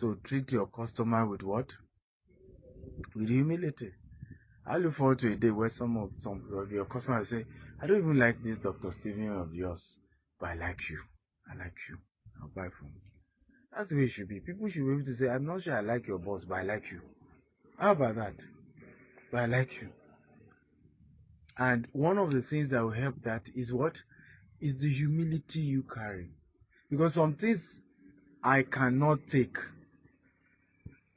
to treat your customer with what? With humility. I look forward to a day where some of your customers say, I don't even like this Dr. Steven of yours, but I like you. I like you. I'll buy from you. That's the way it should be. People should be able to say, I'm not sure I like your boss, but I like you. How about that? But I like you. And one of the things that will help that is what? Is the humility you carry. Because some things I cannot take.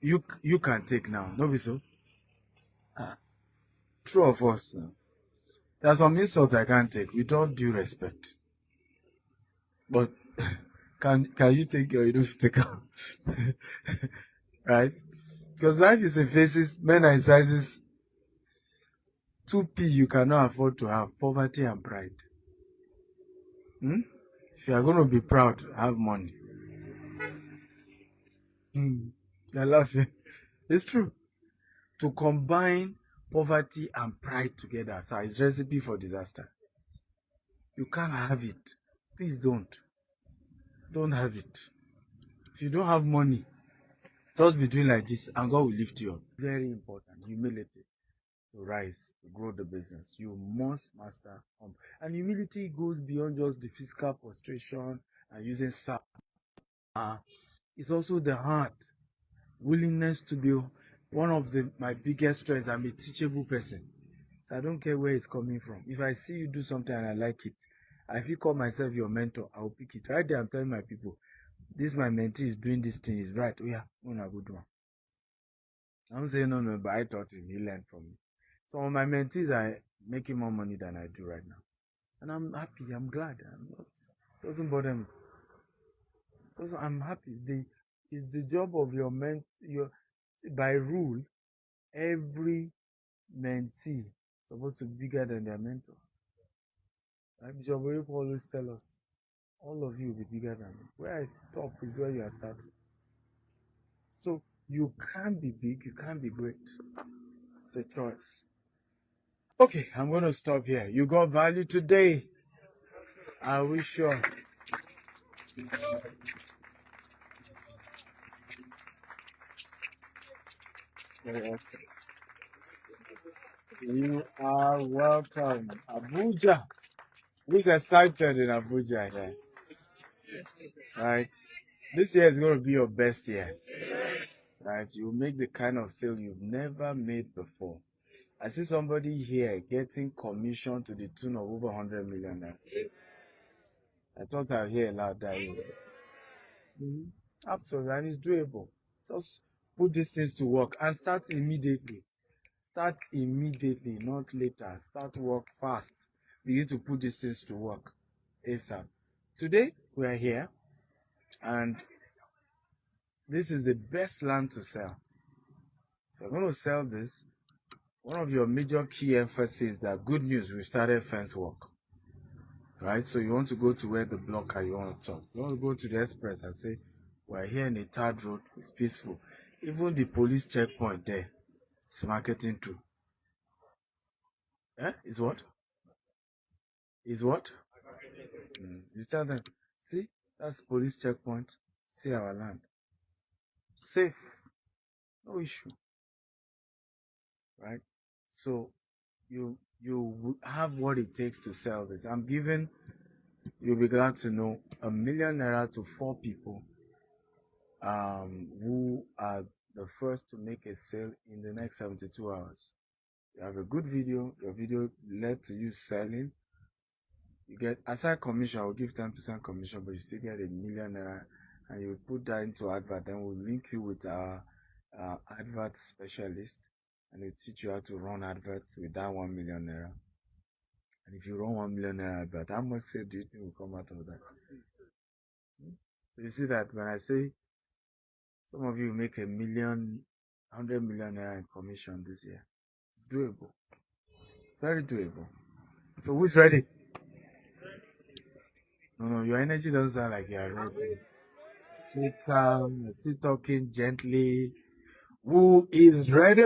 You can take now. No be so? True of us. There's some insults I can't take with all due respect. But can you take or you don't take out? Right? Because life is in phases, men are in sizes. 2P you cannot afford to have poverty and pride. If you are going to be proud, have money. You're laughing. It's true. To combine poverty and pride together, so it's recipe for disaster. You can't have it. Please don't. Don't have it. If you don't have money, just be doing like this and God will lift you up. Very important. Humility. To rise, to grow the business. You must master. And humility goes beyond just the physical prostration and using Sapphire. It's also the heart. Willingness to be one of my biggest strengths. I'm a teachable person. So I don't care where it's coming from. If I see you do something and I like it, if you call myself your mentor, I'll pick it. Right there, I'm telling my people, this my mentee is doing this thing, is right. Oh yeah, I'm gonna go do one. I'm saying no, but I taught him, he learned from me. Some of my mentees are making more money than I do right now. And I'm happy, I'm glad. It doesn't bother me. Because I'm happy. It's the job of by rule, every mentee supposed to be bigger than their mentor. Like Bishop Oyeko always tell us, all of you will be bigger than me. Where I stop is where you are starting. So you can't be big, you can't be great. It's a choice. Okay, I'm going to stop here. You got value today. I wish you. You are welcome. Abuja. Who's excited in Abuja here? Right? This year is going to be your best year. Right? You'll make the kind of sale you've never made before. I see somebody here getting commission to the tune of over 100 million. I thought I'd hear loud that Absolutely, and it's doable. Just put these things to work and start immediately. Start immediately, not later. Start work fast. Begin to put these things to work ASAP. Today, we are here, and this is the best land to sell. If you're going to sell this, one of your major key emphasis is that good news, we started fence work. Right? So you want to go to where the block are, you want to talk. You want to go to the express and say, we're here in a third road, it's peaceful. Even the police checkpoint there, it's marketing too. Is what? Is what? You tell them, see, that's police checkpoint, see our land. Safe, no issue. Right? So you have what it takes to sell this. I'm giving, you'll be glad to know, ₦1 million to 4 people who are the first to make a sale in the next 72 hours. You have a good video, your video led to you selling. You get, aside commission, I will give 10% commission, but you still get ₦1 million, and you put that into advert. Then we'll link you with our advert specialist, and we'll teach you how to run adverts with that ₦1 million. And if you run ₦1 million advert, how much sale do you think will come out of that? So you see that when I say some of you make $1 million, $100 million in commission this year, it's doable. Very doable. So who's ready? No, your energy doesn't sound like you're ready. Stay calm, still talking gently. Who is ready?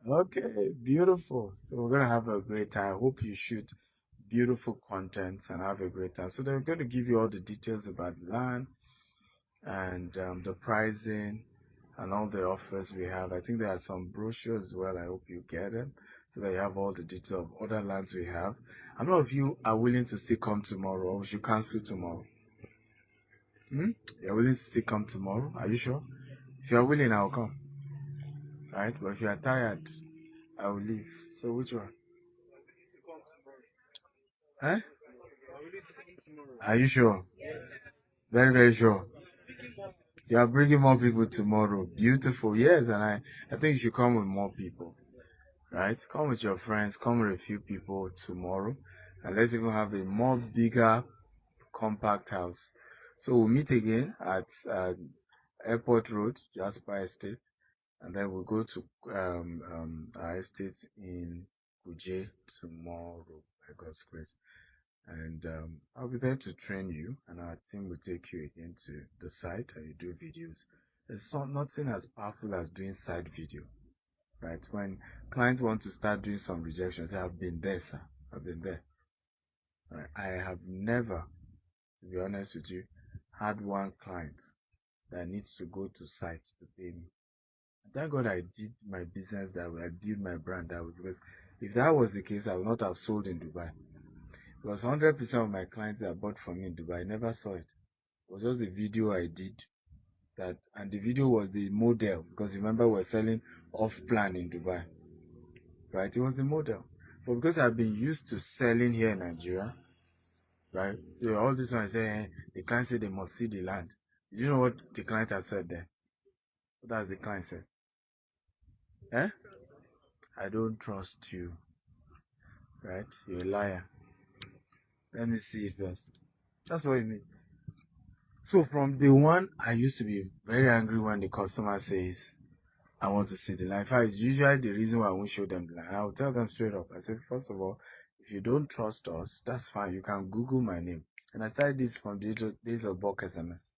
Okay, beautiful. So we're gonna have a great time. I hope you shoot beautiful content and have a great time. So they're going to give you all the details about the land. and the pricing and all the offers we have. I think there are some brochures as well. I hope you get them so that you have all the detail of other lands we have. I don't know if you are willing to still come tomorrow or we should cancel tomorrow. You're willing to still come tomorrow? Are you sure? If you're willing, I'll come. Right? But if you are tired, I will leave. So which one? Eh? Are you sure? Very, very sure. You are bringing more people tomorrow. Beautiful. Yes, and I think you should come with more people. Right? Come with your friends. Come with a few people tomorrow. And let's even have a more bigger, compact house. So we'll meet again at Airport Road, Jasper Estate. And then we'll go to our estate in Kuje tomorrow, by God's grace. And I'll be there to train you, and our team will take you again to the site and you do videos. There's nothing as powerful as doing site video, right? When clients want to start doing some rejections, I've been there, sir. I've been there. Right? I have never, to be honest with you, had one client that needs to go to site to pay me. Thank God I did my business that way. I built my brand that way, because if that was the case, I would not have sold in Dubai. Because 100% of my clients that bought from me in Dubai never saw it. It was just the video I did. And the video was the model, because remember we're selling off-plan in Dubai. Right? It was the model. But because I've been used to selling here in Nigeria, right? So all this one I say, the client said they must see the land. Do you know what the client has said there? What has the client said? Eh? I don't trust you. Right? You're a liar. Let me see it first. That's what you mean. So from day one, I used to be very angry when the customer says, I want to see the line. In fact, it's usually the reason why I won't show them the line. I will tell them straight up. I said, first of all, if you don't trust us, that's fine. You can Google my name. And I started this from the days of bulk SMS.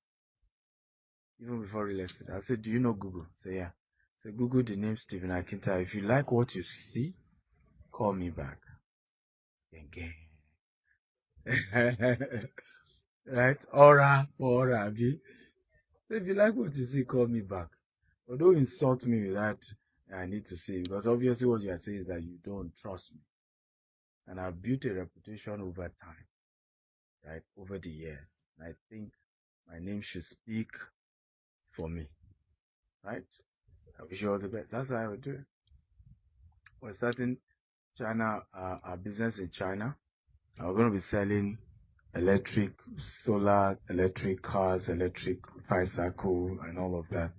Even before real estate. I said, do you know Google? Say, yeah. So Google the name Stephen Akinta. If you like what you see, call me back. Again. Right? Aura for aura. So if you like what you see, call me back. But don't insult me with that. I need to see, because obviously what you are saying is that you don't trust me. And I've built a reputation over time, right? Over the years. And I think my name should speak for me, right? I wish you all the best. That's how I would do it. We're starting China, our business in China. We're going to be selling electric, solar, electric cars, electric bicycle, and all of that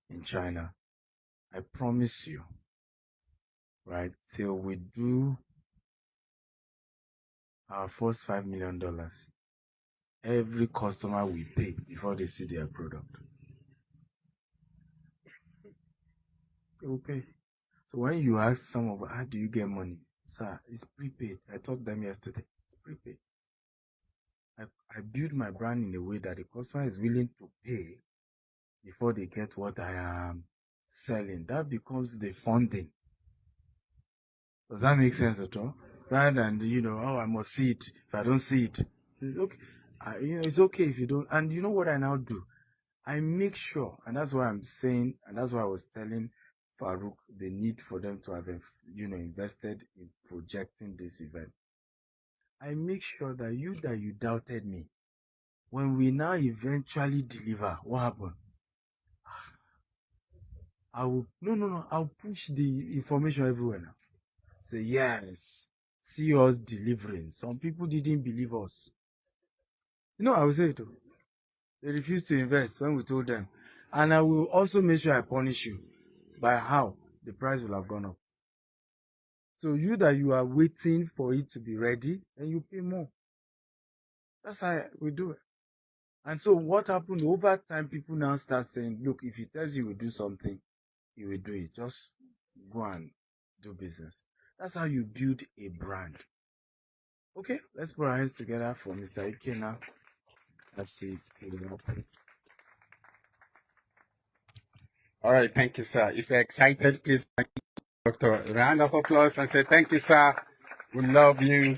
in China. I promise you, right, till we do our first $5 million, every customer will pay before they see their product. They will pay. So when you ask someone, how do you get money? Sir, it's prepaid. I told them yesterday, it's prepaid. I build my brand in a way that the customer is willing to pay before they get what I am selling. That becomes the funding. Does that make sense at all? Rather than, oh, I must see it. If I don't see it, it's okay. It's okay if you don't. And you know what I now do? I make sure, and that's why I'm saying, and that's why I was telling Farouk the need for them to have, invested in projecting this event. I make sure that you doubted me, when we now eventually deliver, what happened? I'll push the information everywhere now. So yes, see us delivering. Some people didn't believe us. I will say it too. They refused to invest when we told them. And I will also make sure I punish you by how the price will have gone up. So you are waiting for it to be ready, then you pay more. That's how we do it. And so what happened over time, people now start saying, look, if he tells you will do something, you will do it. Just go and do business. That's how you build a brand. Okay, let's put our hands together for Mr. Ike now. Let's see. All right, thank you, sir. If you're excited, please, Doctor, round of applause and say thank you, sir. We love you.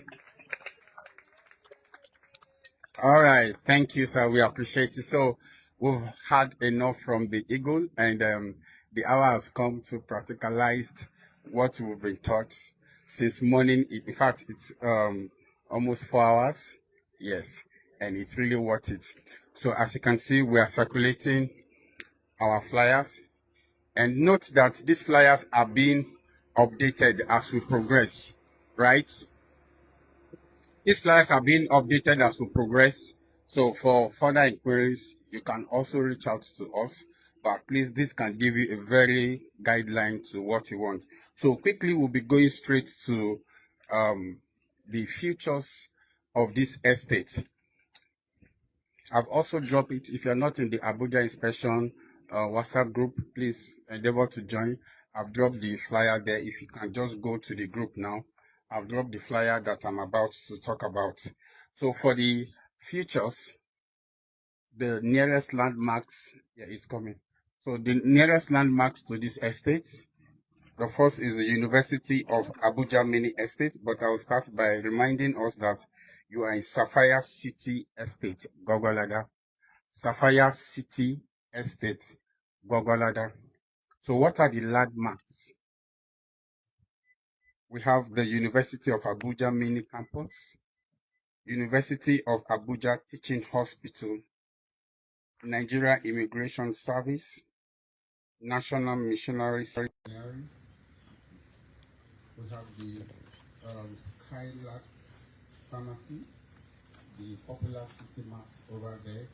All right, thank you, sir. We appreciate you. So We've had enough from the eagle, and the hour has come to practicalize what we've been taught since morning. In fact, it's almost 4 hours. Yes, and it's really worth it. So as you can see, we are circulating our flyers, and note that these flyers are being updated as we progress, right? These flyers are being updated as we progress. So for further inquiries, you can also reach out to us. But at least this can give you a very guideline to what you want. So quickly, we'll be going straight to the features of this estate. I've also dropped it. If you're not in the Abuja inspection WhatsApp group, please endeavor to join. I've dropped the flyer there. If you can just go to the group now, I've dropped the flyer that I'm about to talk about. So for the features, the nearest landmarks, is coming. So the nearest landmarks to this estate, the first is the University of Abuja Mini Estate, but I'll start by reminding us that you are in Sapphire City Estate, Gwagwalada. Sapphire City Estate, Gwagwalada. So what are the landmarks? We have the University of Abuja Mini Campus, University of Abuja Teaching Hospital, Nigeria Immigration Service, National Missionary Seminary. We have the Skylark Pharmacy, the popular City Max over there,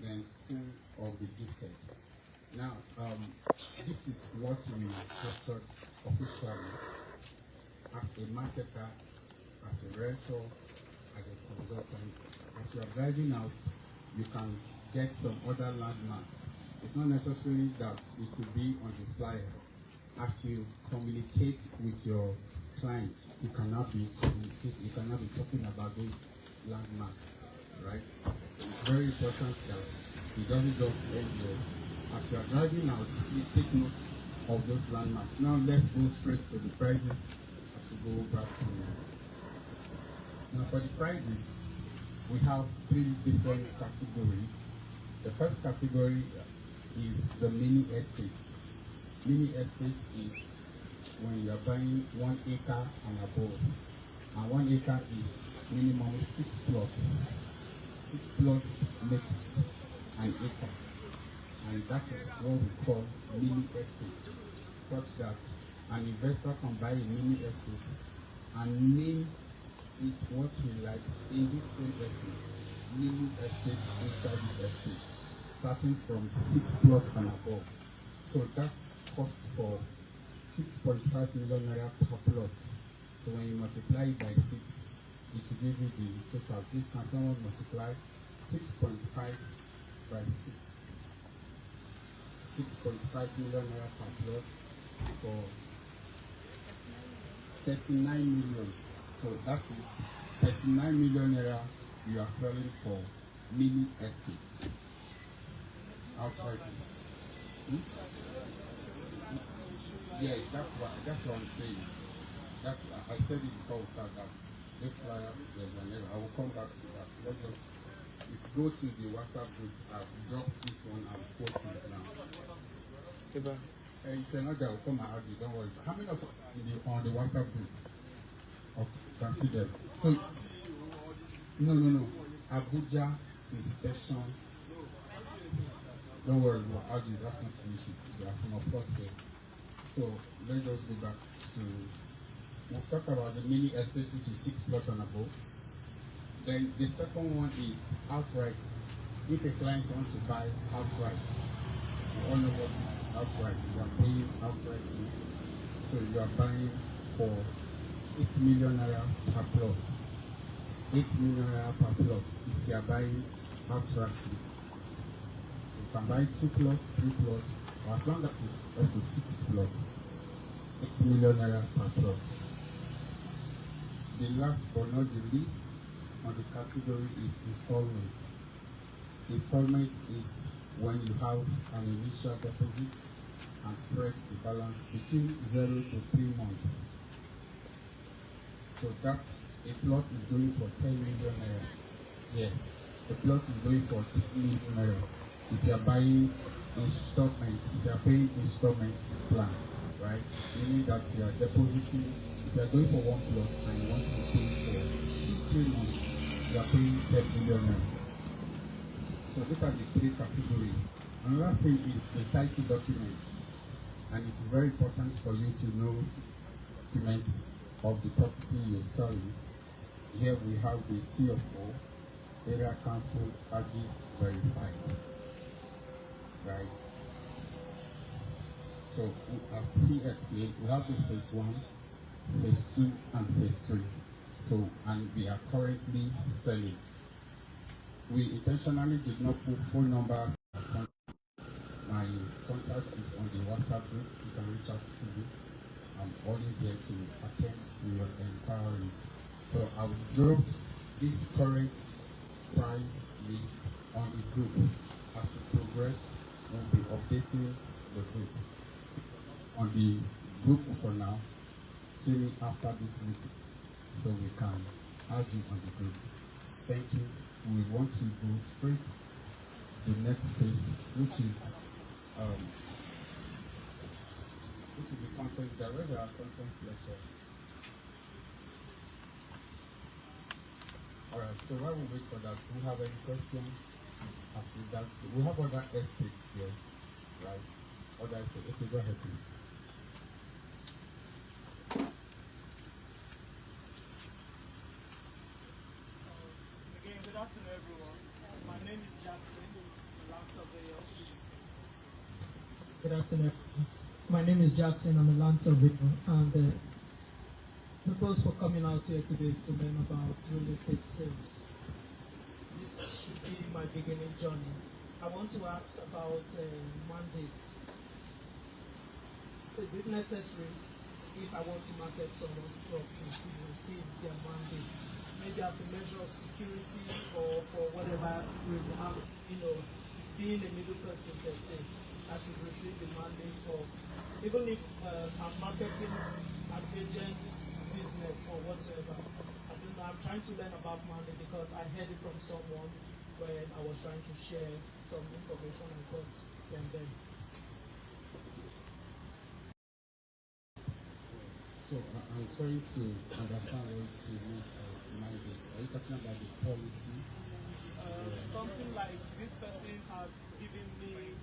then School of the Gifted. Now, this is what we structured officially as a marketer, as a realtor, as a consultant. As you are driving out, you can get some other landmarks. It's not necessarily that it will be on the flyer. As you communicate with your clients, you cannot be talking about those landmarks, right? It's very important that it doesn't just end there. As you are driving out, please take note of those landmarks. Now let's go straight to the prices as we go back to. Now for the prices, we have 3 different categories. The first category is the mini estates. Mini estate is when you are buying 1 acre and above. And 1 acre is minimum 6 plots. 6 plots makes an acre. And that is what we call mini estate, such that an investor can buy a mini estate and name it what he likes in this same estate. Mini estate inside this estate, starting from 6 plots and above. So that costs for 6.5 million naira per plot. So when you multiply it by 6, it will give you the total. Please can someone multiply 6.5 by 6? 6.5 million naira per plot for 39 million. So that is 39 million naira you are selling for mini estates. Outright. Yes, that's what I'm saying. That I said it before we start that this flyer there's an error. I will come back to that. Let us if you go to the WhatsApp group, I've dropped this one, I'm quoting it now. You cannot get, come and add it, don't worry. How many of you on the WhatsApp group? Okay, can see them. So, no. Abuja inspection. Don't worry, we'll add it, that's not an issue. We are from a first day. So, let's just go back to, we've talked about the mini estate, which is 6 plots and above. Then the second one is outright. If a client wants to buy outright, you all know what it is outright. You are paying outright. So you are buying for 8 million naira per plot. 8 million naira per plot if you are buying outright. You can buy 2 plots, 3 plots, or as long as it's up to 6 plots. 8 million naira per plot. The last but not the least on the category is installment. Installment is when you have an initial deposit and spread the balance between 0 to 3 months. So that's a plot is going for 10 million naira. Yeah. the plot is going for 10 million naira. If you are buying installment, if you are paying installment plan, right? Meaning that you are depositing, if you are going for one plot and you want to pay for 2-3 months, you are paying 10 million naira. So these are the 3 categories. Another thing is the title document, and it's very important for you to know documents of the property you're selling. Here we have the CFO, Area Council Agis verified, right? So as he explained, we have the phase 1, phase 2, and phase 3. So, and we are currently selling. We intentionally did not put phone numbers. My contact is on the WhatsApp group. You can reach out to me. I'm always here to attend to your inquiries. So I will drop this current price list on the group. As we progress, we'll be updating the group. On the group for now, see me after this meeting so we can add you on the group. Thank you. We want to go straight to the next phase, which is the content director, our content lecture. Alright, so while we wait for that, do we have any questions as regards we have other estates here, right? Other estates. Okay, go ahead please. Again, good afternoon everyone. My name is Jackson, the land surveyor. Good afternoon. My name is Jackson, I'm a land surveyor, and the purpose for coming out here today is to learn about real estate sales. This should be my beginning journey. I want to ask about mandates. Is it necessary if I want to market someone's property to receive their mandates? Maybe as a measure of security or for whatever reason, being a middle person per se, I should receive the mandates of, even if I'm marketing an agent's business or whatsoever. I don't know, I'm trying to learn about mandate because I heard it from someone when I was trying to share some information I got from them. So I'm trying to understand what you mean by mandate. Are you talking about the policy? Something like this person has given me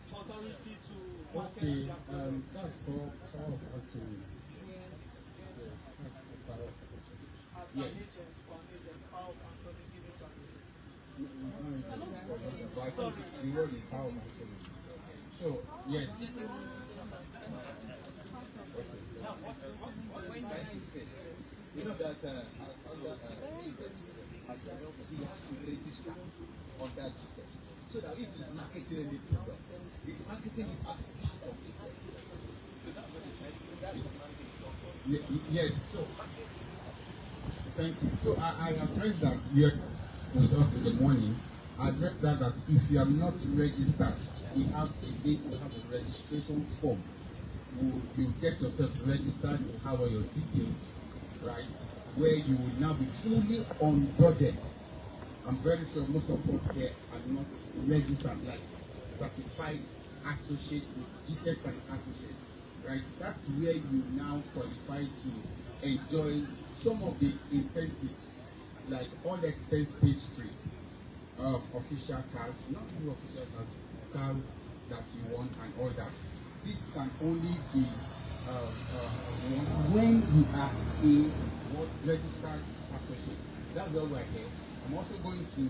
authority to market Okay, their product. that's called power of attorney. Yes, that's called power of attorney. As Yes. an agent, for an agent, power of attorney given to an agent. But I think the word is power of attorney. So, yes. Now, what are you trying to say? You know that under GTEx, as a he has to register on that GTEx. So that if he's marketing any product, he's marketing it as part of GTEx. So that's what that's what marketing is. Yes, so, thank you. So I addressed that here with us in the morning. I addressed that if you are not registered, we have a registration form. You get yourself registered, you have all your details, right? Where you will now be fully onboarded. I'm very sure most of us here are not registered, like certified associates with GTEx and associates, right? That's where you now qualify to enjoy some of the incentives, like all expense paid trip, official cars, not only official cars, cars that you want and all that. This can only be when you are a registered associate. That's why we're here. I'm also going to,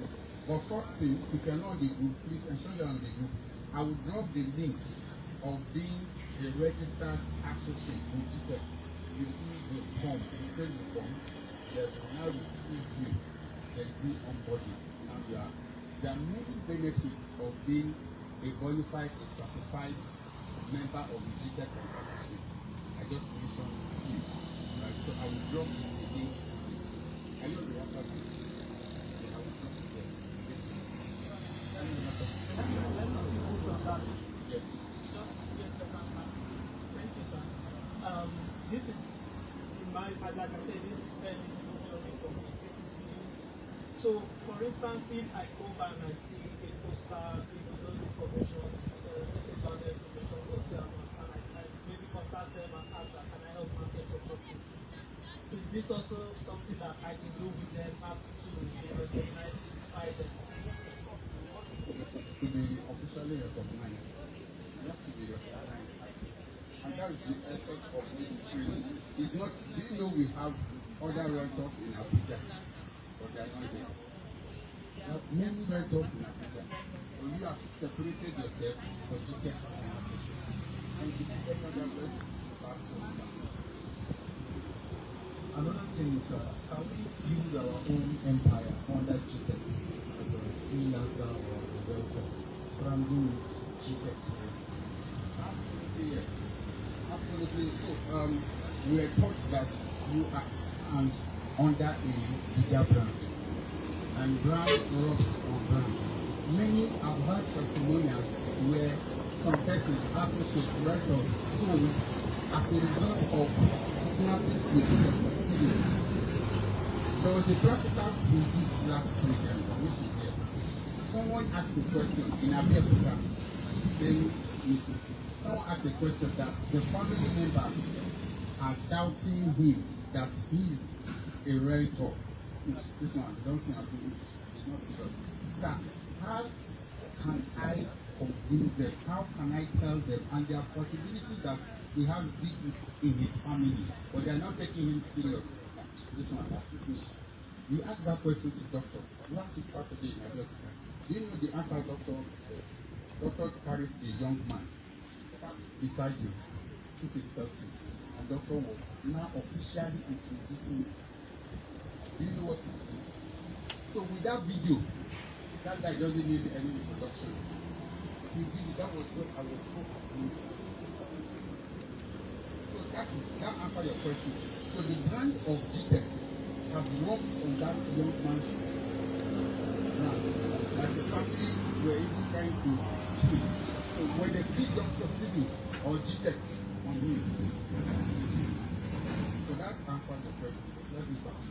but first thing, if you're not on the group, please ensure you're on the group. I will drop the link of being a registered associate with GTEx. You see the form, you fill the form, they will now receive you, the group onboarding. Now there are many benefits of being a qualified, a certified member of the GTEx and associates. I just mentioned you, right? So I will drop the link. Are you on the WhatsApp group? Yeah, I will drop it there. Let me see who's on that. Yes. Just to get the number. Thank you, sir. This is, in my, like I said, this is a little journey for me. This is new. So, for instance, instance, if I go by and I see a poster, those informations, about the information for sellers, and I maybe contact them and ask that, can I help market your property? Is this also something that I can do with them as to be recognized by them? To be officially recognized, you have to be recognized. And that's the essence of this training. It's not, do you know we have other renters in Abuja, but they are not there. We have many renters in Abuja, but you have separated yourself for GTEC organization. And if you any other place, pass on. Another thing is, can we build our own empire under GTEX as a freelancer or as a realtor, branding with GTEX? Absolutely, yes. Absolutely. So, we were taught that you are and under a bigger brand, and brand rubs on brand. Many have had testimonials where some persons, associates, writers sold as a result of snapping with the studio. There was a practical we did last week, and which is here. Someone asked a question in Abuja, same meeting. Someone asked a question that the family members are doubting him that he's a realtor. This one, don't see anything. It's not serious. Sir, how can I convince them? How can I tell them? And there are possibilities that he has big in his family, but they are not taking him serious. This one, that's finished. You ask that question to the doctor. Last week Saturday in Abuja. Do you know the answer doctor said? Doctor carried a young man beside you, took a selfie, and doctor was now officially introducing you. Do you know what it is? So with that video, that guy doesn't need any introduction. He did it. That was what I was so amazed. So that answer your question. So the brand of GTEC has worked on that young man's brand. That the family were even trying to kill. So when they see Dr. Stevie or GTEC on him, so that answers the question. Let me pass.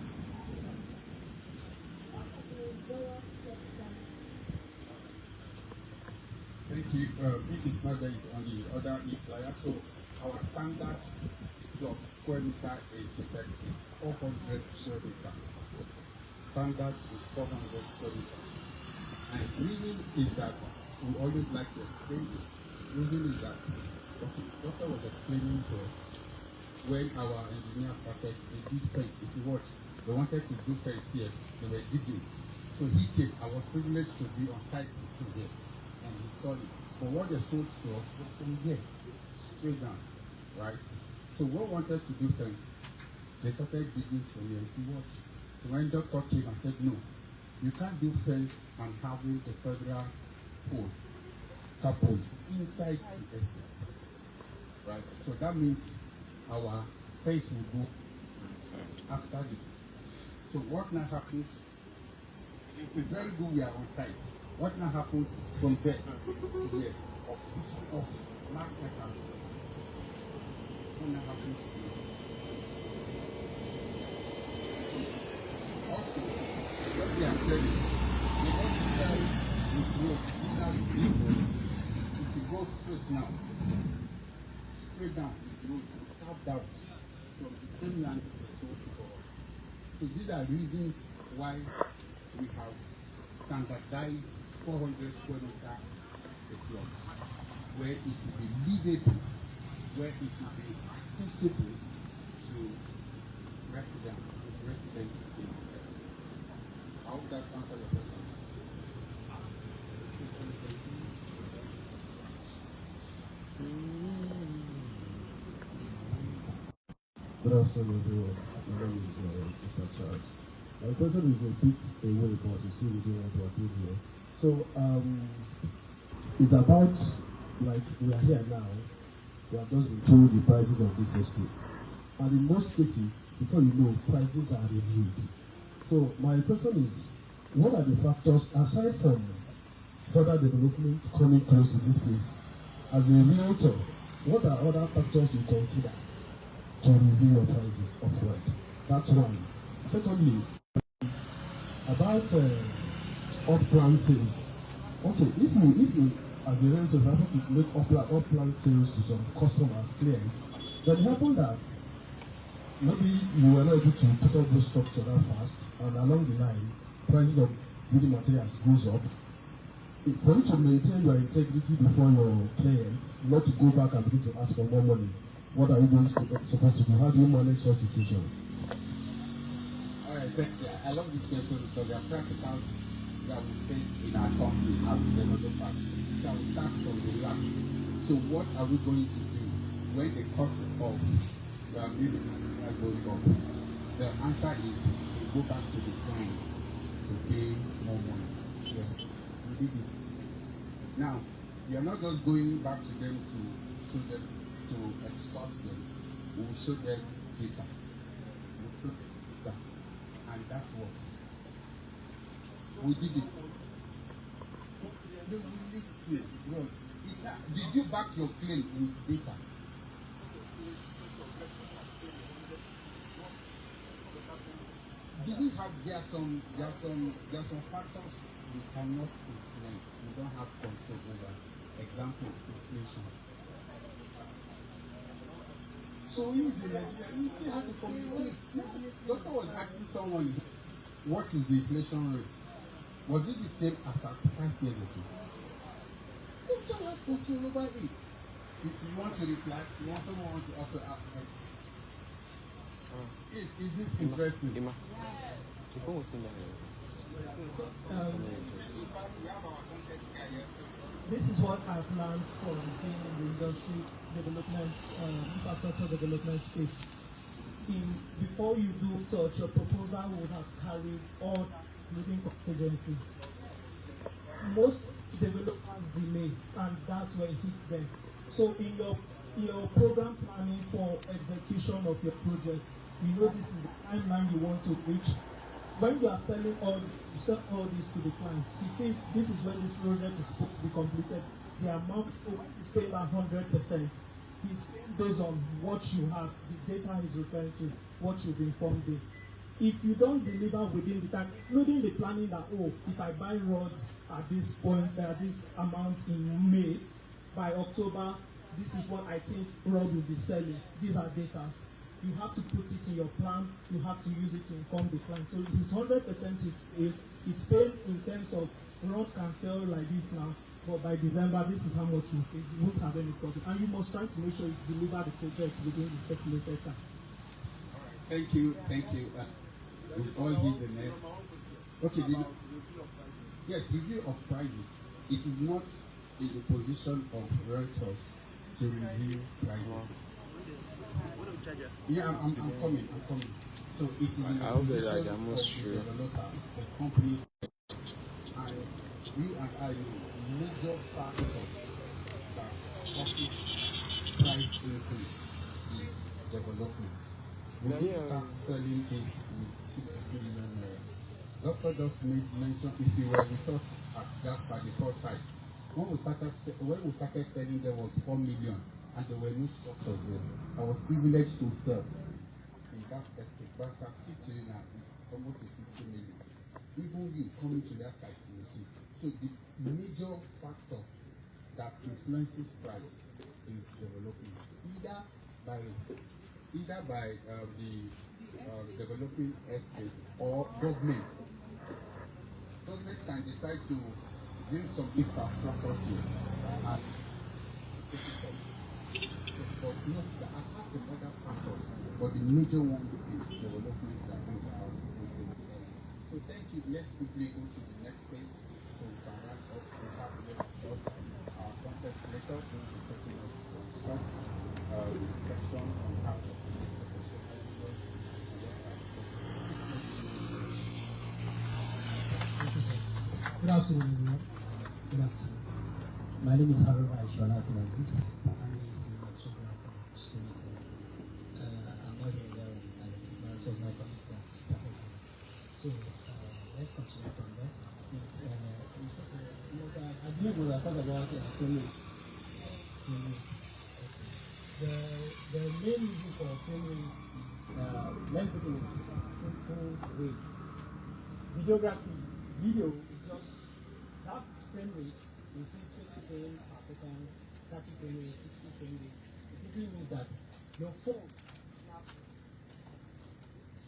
Thank you. If it's not there, it's on the other e-flyer. So our standard plot square meter in GTEC is 400 square meters. Standard is 400 square meters. And the reason is that we always like to explain this. The reason is that doctor was explaining to when our engineer started, they did fence. If you watch, they wanted to do fence here, they were digging. So he came. I was privileged to be on site with him here, and he saw it. But what they sold to us was from here, straight down, right? So when we wanted to do fence, they started digging from here. If you watch, so when doctor came and said, no, you can't do fence and having the federal pole, coupled inside the estate, right? So that means our fence will go after the. So what now happens? This is very good. We are on site. What now happens from there to here of mass meters? What now happens to here? Also, what they are saying, they don't sell with road. These are big roads. If you go straight now, straight down this road, carved out from the same land they sold for us. So these are reasons why we have standardized 400 square meter as a plot, where it will be livable, where it will be accessible to residents in the estate. I hope that answers your question. Good afternoon, everyone. My name is Mr. Charles. My question is a bit away, but it's still within what we're doing here. So, it's about, like, we are here now, we have just been told the prices of this estate. And in most cases, before you know, prices are reviewed. So, my question is, what are the factors, aside from further development coming close to this place, as a realtor, what are other factors you consider to review your prices upward? That's one. Secondly, about off-plan sales. Okay, if you as a realtor happen to make off-plan sales to some customers, clients, then it happened that maybe you were not able to put up this structure that fast, and along the line, prices of building materials goes up. For you to maintain your integrity before your clients, not to go back and begin to ask for more money, what are you supposed to do? How do you manage such situation? All right, thank you. I love this question because there are practicals that we face in our company as developers. That will start from the last. So what are we going to do when the cost of the building material goes up? The answer is we go back to the clients to pay more money. Yes, we did it. Now, we are not just going back to them to show them, to extort them. We will show them data. We will show them data. And that works. We did it. The list was, did you back your claim with data? Do we have, there are some factors we cannot influence, we don't have control over. Example, inflation. So he's in Nigeria, you still have to communicate. Doctor was asking someone, what is the inflation rate? Was it the same as at 5 years ago? Doctor has control over it. You want to reply? You want someone to also ask? Is this interesting? This is what I've learned from being in the industry development, infrastructure development space. Before you do such, your proposal would have carried all including contingencies. Most developers delay, and that's where it hits them. So in your program planning for execution of your project, you know this is the timeline you want to reach. When you are selling you sell all this to the client, he says this is when this project is supposed to be completed. The amount is paid at 100%. He's based on what you have, the data he's referring to, what you've informed him. If you don't deliver within the time, including the planning that, if I buy rods at this point, this amount in May, by October, this is what I think rod will be selling. These are data. You have to put it in your plan. You have to use it to inform the client. So his 100% is paid in terms of rod can sell like this now, but by December, this is how much you pay. You won't have any problem. And you must try to make sure you deliver the project within the stipulated time. Thank you. We all hit the net. Okay, yes, review of prices. It is not in the position of realtors to review prices. Yeah, I'm coming. So it is in the position of the developer, the company, and you and I know major factor that causes price increase is development. We didn't start selling this with 6 billion naira. Doctor just made mention, if you were with us at that particular site, when we started selling, there was 4 million and there were no structures there. I was privileged to sell in that estate, but I speak to you now, it's almost a 50 million. Even you coming to that site, you will see. So the major factor that influences price is development, either by the developing estate or government. Government can decide to bring some infrastructures here and take it up. But not apart from other factors, but the major one is development that brings about the So thank you. Let's quickly go to the next phase. So we can wrap up. We have a lot of us, our content creator who will be taking us a short reflection on how to make professional videos and what are Thank you, sir. Good afternoon, everyone. Good afternoon. My name is Haruna Aishwala Abdulaziz. I'm a senior photographer student. I'm not here alone. I'm of my colleague that started here. So let's continue from there. I think I believe we'll talk about payments. The main reason for payment is let me put it in a simple way. Videography, video is just that frame rate, you see 20 frames per second, 30 frame rate, 60 frame rate. It simply means that your phone snaps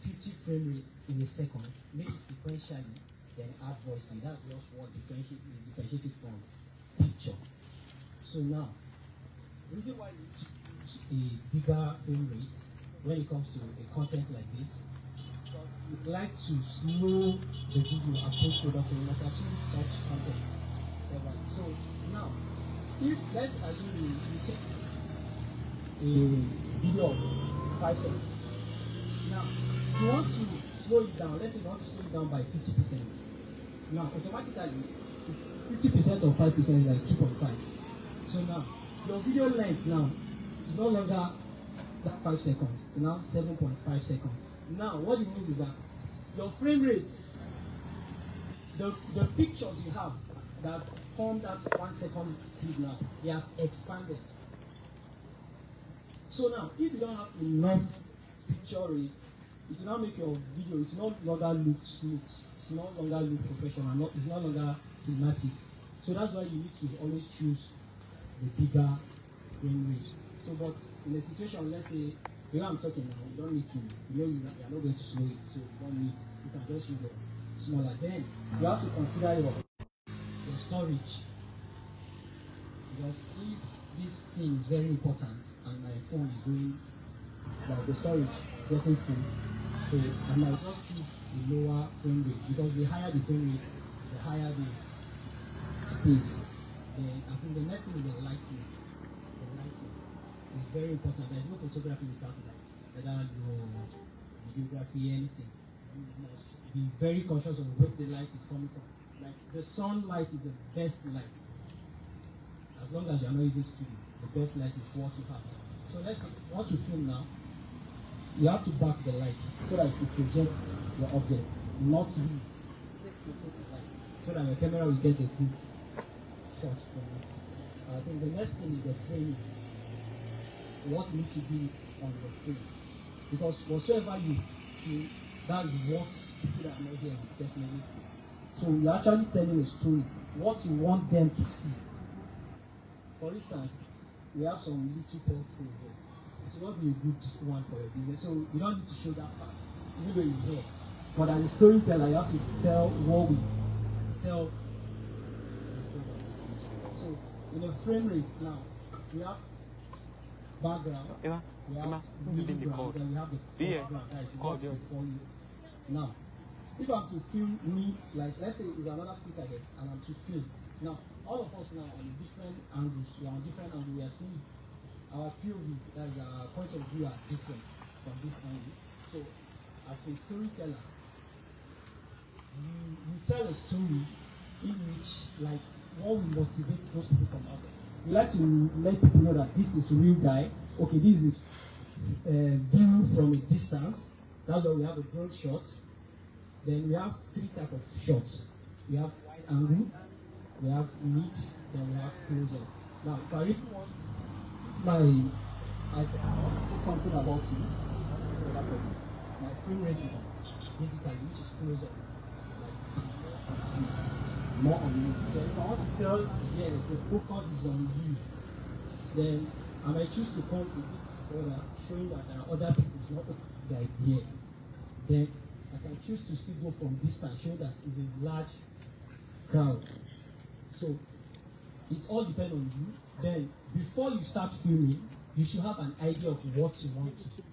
50 frame rates in a second, make it sequentially, then add voice to it. That's just what differentiates it from picture. So now, the reason why you need to use a bigger frame rate when it comes to a content like this, we'd like to slow the video and post-production. You must achieve such content. So now, if let's assume you take a video of 5 seconds. Now, if you want to slow it down, let's say you want to slow it down by 50%. Now, automatically, 50% of 5% is like 2.5. So now, your video length now is no longer that 5 seconds, it's now 7.5 seconds. Now, what it means is that your frame rate, the pictures you have that form that 1 second clip now, it has expanded. So now, if you don't have enough picture rate, it will not make your video, it will no longer look smooth, it will no longer look professional, it's no longer cinematic. So that's why you need to always choose the bigger frame rate. So, but in a situation, let's say, you know I'm talking now, you don't need to, you are not going to slow it, so you don't need, you can just use the smaller. Then, you have to consider your storage. Because if this thing is very important and my phone is going, like the storage getting full, so I might just choose the lower frame rate, because the higher the frame rate, the higher the space. Then I think the next thing is the lighting. The lighting is very important. There's no photography without light, whether your videography, anything. You must be very conscious of where the light is coming from. Like the sunlight is the best light. As long as you are not using studio, the best light is what you have. So let's say you want to film now, you have to back the light so that it will project your object, not you. So that your camera will get a good shot from it. I think the next thing is the framing. What needs to be on the frame. Because whatsoever you do, that's what people that are not here will definitely see. So you're actually telling a story, what you want them to see. For instance, we have some little portfolio here. It will not be a good one for your business. So you don't need to show that part, even though it's here. But as a storyteller, you have to tell what we sell. So in a frame rate now, we have background, we have middle ground, then we have the foreground. That is what before you. Now, if I'm to film me, like let's say it's another speaker here, and I'm to film. Now, all of us now on different angles, we are on different angles, we are seeing our POV, that is our point of view, are different from this angle. So, as a storyteller, you tell a story in which, like, what will motivate those people from outside. We like to let people know that this is a real guy. Okay, this is view from a distance. That's why we have a drone shot. Then we have 3 types of shots. We have wide angle, we have mid, then we have close up. Now, if I really want I want to say something about you, that person. My frame rate basically, which is close up, like more on you. Then if I want to tell, yes, the focus is on you, then I might choose to come a bit further, showing that there are other people who not the idea. Then I can choose to still go from distance, show that it's a large crowd. So it all depends on you. Then before you start filming, you should have an idea of what you want to do.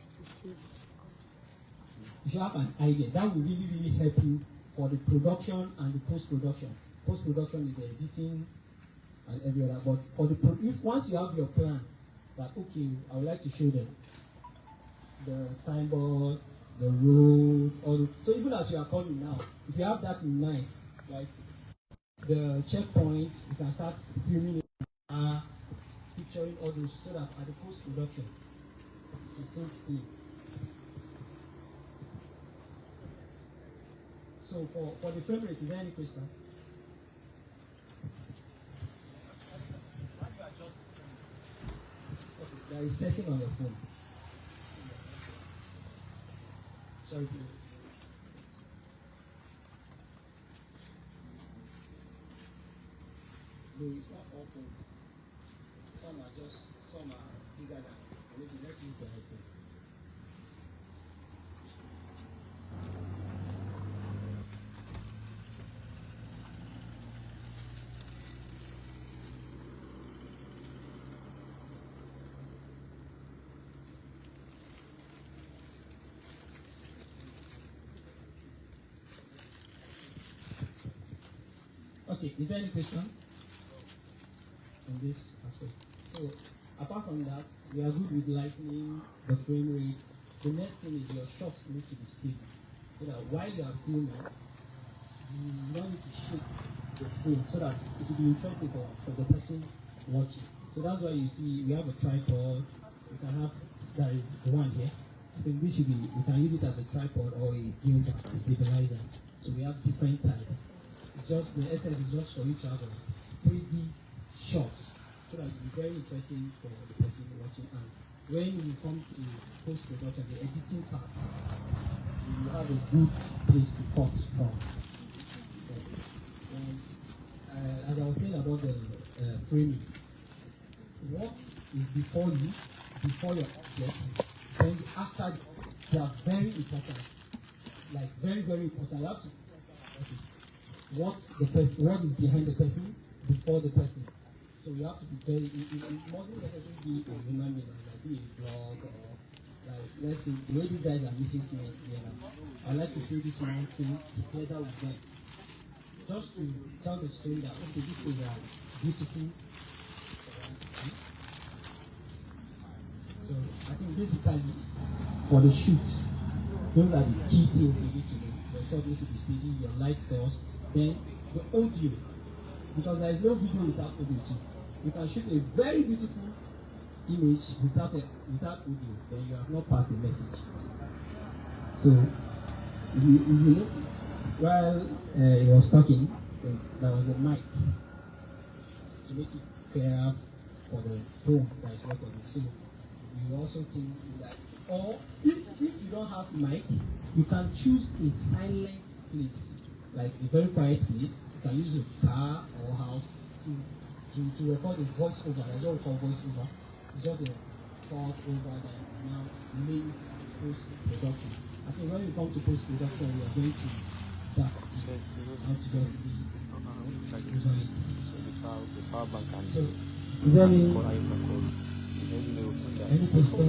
You should have an idea. That will really, really help you for the production and the post-production. Post-production is the editing and every other. But for the if once you have your plan, that okay, I would like to show them the signboard, the road, so even as you are coming now, if you have that in mind, like the checkpoints, you can start filming it, picturing all those, so that at the post-production, it's a safe thing. So for the frame rate, is there any question? Okay, there is setting on your phone. Sorry, please. No, it's not all phone. Some are bigger than, maybe let's use the iPhone. Okay, is there any question on this aspect? So, apart from that, we are good with lightning, the frame rate. The next thing is your shots need to be stable. So that while you are filming, you don't need to shake the phone so that it will be interesting for the person watching. So that's why you see we have a tripod. We can have, there is one here. I think this should be, we can use it as a tripod or a gimbal stabilizer. So we have different types. It's just, the essence is just for you to have a steady shot so that it will be very interesting for the person watching. And when you come to post-production, the editing part, you have a good place to cut from. And as I was saying about the framing, what is before you, before your objects, then after, they are very important. Like very, very important. You have to what is behind the person before the person. So you have to be very, it mustn't necessarily be a human being, like be a dog or like, let's say the way these guys are missing cement together. I like to see this mountain together with them. Just to tell the story that okay, these things are beautiful. So I think basically for the shoot, those are the key things you need to know. Your shot needs to be steady, your light source, then the audio. Because there is no video without audio too. You can shoot a very beautiful image without audio, then you have not passed the message. So if you notice, while he was talking, there was a mic to make it clearer for the phone that is recording. So you also think like, or if you don't have mic, you can choose a silent place, like a very quiet place. You can use a car or house to record a voice over. That's what we call voice over. It's just a talk over that now lay it as post production. I think when we come to post production, we are going to that not to just be so is there any question?